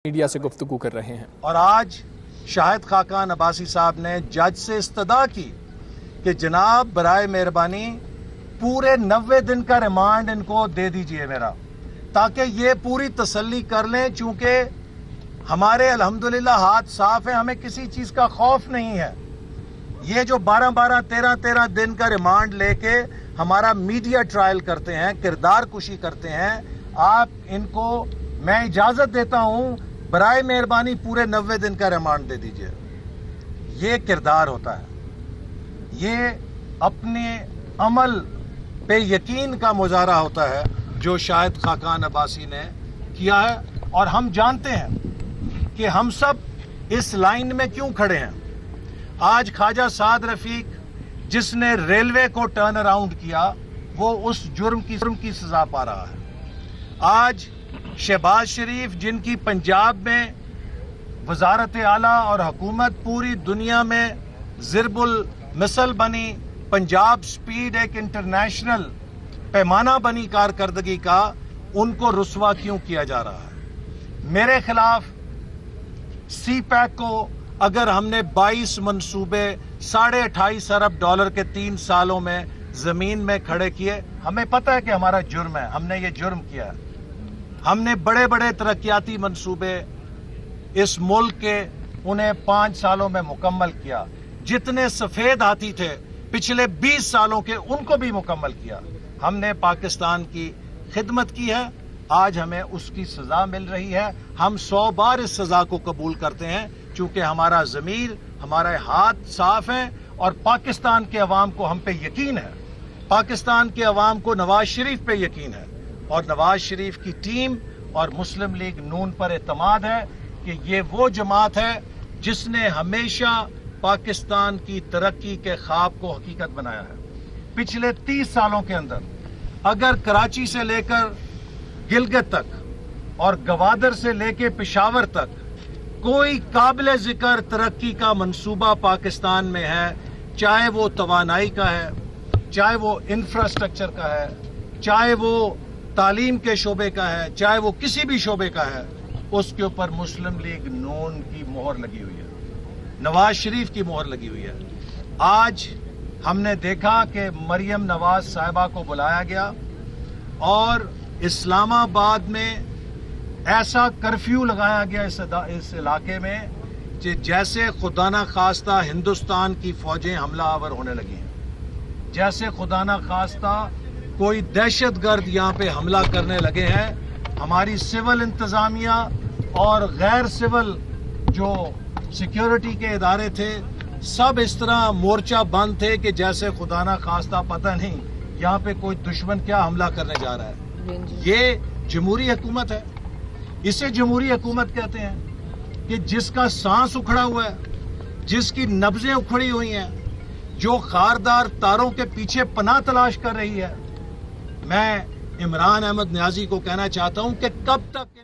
Media سے گفتگو کر رہے ہیں اور آج شاہد خاقان عباسی صاحب نے جج سے استدعا کی کہ جناب برائے مہربانی پورے 90 دن کا ریمانڈ ان کو دے دیجئے میرا، تاکہ یہ پوری تسلی کر لیں، چونکہ ہمارے الحمدللہ ہاتھ صاف ہیں، ہمیں کسی چیز کا خوف نہیں ہے۔ یہ جو 12 13 دن کا ریمانڈ لے کے ہمارا میڈیا ٹرائل کرتے ہیں، کردار کشی کرتے ہیں، آپ ان کو میں اجازت دیتا ہوں برائے مہربانی پورے 90 دن کا ریمانڈ دے دیجئے۔ یہ کردار ہوتا ہے، یہ اپنے عمل پہ یقین کا مظاہرہ ہوتا ہے جو شاہد خاقان عباسی نے کیا ہے۔ اور ہم جانتے ہیں کہ ہم سب اس لائن میں کیوں کھڑے ہیں۔ آج خواجہ سعد رفیق جس نے ریلوے کو ٹرن اراؤنڈ کیا، وہ اس جرم کی سزا پا رہا ہے۔ آج شہباز شریف جن کی پنجاب میں وزارت اعلیٰ اور حکومت پوری دنیا میں ضرب المثل بنی، پنجاب سپیڈ ایک انٹرنیشنل پیمانہ بنی کارکردگی کا، ان کو رسوا کیوں کیا جا رہا ہے۔ میرے خلاف سی پیک کو اگر ہم نے 22 منصوبے $28.5 ارب کے 3 سالوں میں زمین میں کھڑے کیے، ہمیں پتہ ہے کہ ہمارا جرم ہے، ہم نے یہ جرم کیا ہے۔ ہم نے بڑے ترقیاتی منصوبے اس ملک کے انہیں 5 سالوں میں مکمل کیا۔ جتنے سفید ہاتھی تھے پچھلے 20 سالوں کے، ان کو بھی مکمل کیا۔ ہم نے پاکستان کی خدمت کی ہے، آج ہمیں اس کی سزا مل رہی ہے۔ ہم 100 بار اس سزا کو قبول کرتے ہیں، چونکہ ہمارا ضمیر، ہمارے ہاتھ صاف ہیں اور پاکستان کے عوام کو ہم پہ یقین ہے۔ پاکستان کے عوام کو نواز شریف پہ یقین ہے، اور نواز شریف کی ٹیم اور مسلم لیگ نون پر اعتماد ہے کہ یہ وہ جماعت ہے جس نے ہمیشہ پاکستان کی ترقی کے خواب کو حقیقت بنایا ہے۔ پچھلے 30 سالوں کے اندر اگر کراچی سے لے کر گلگت تک اور گوادر سے لے کے پشاور تک کوئی قابل ذکر ترقی کا منصوبہ پاکستان میں ہے، چاہے وہ توانائی کا ہے، چاہے وہ انفراسٹرکچر کا ہے، چاہے وہ تعلیم کے شعبے کا ہے، چاہے وہ کسی بھی شعبے کا ہے، اس کے اوپر مسلم لیگ نون کی مہر لگی ہوئی ہے، نواز شریف کی مہر لگی ہوئی ہے۔ آج ہم نے دیکھا کہ مریم نواز صاحبہ کو بلایا گیا اور اسلام آباد میں ایسا کرفیو لگایا گیا اس علاقے میں کہ جیسے خدا نہ خواستہ ہندوستان کی فوجیں حملہ آور ہونے لگی ہیں، جیسے خدا نہ خواستہ کوئی دہشت گرد یہاں پہ حملہ کرنے لگے ہیں۔ ہماری سول انتظامیہ اور غیر سول جو سیکیورٹی کے ادارے تھے، سب اس طرح مورچہ بند تھے کہ جیسے خدا نہ خواستہ پتہ نہیں یہاں پہ کوئی دشمن کیا حملہ کرنے جا رہا ہے۔ یہ جمہوری حکومت ہے، اسے جمہوری حکومت کہتے ہیں کہ جس کا سانس اکھڑا ہوا ہے، جس کی نبضیں اکھڑی ہوئی ہیں، جو خاردار تاروں کے پیچھے پناہ تلاش کر رہی ہے۔ میں عمران احمد نیازی کو کہنا چاہتا ہوں کہ کب تک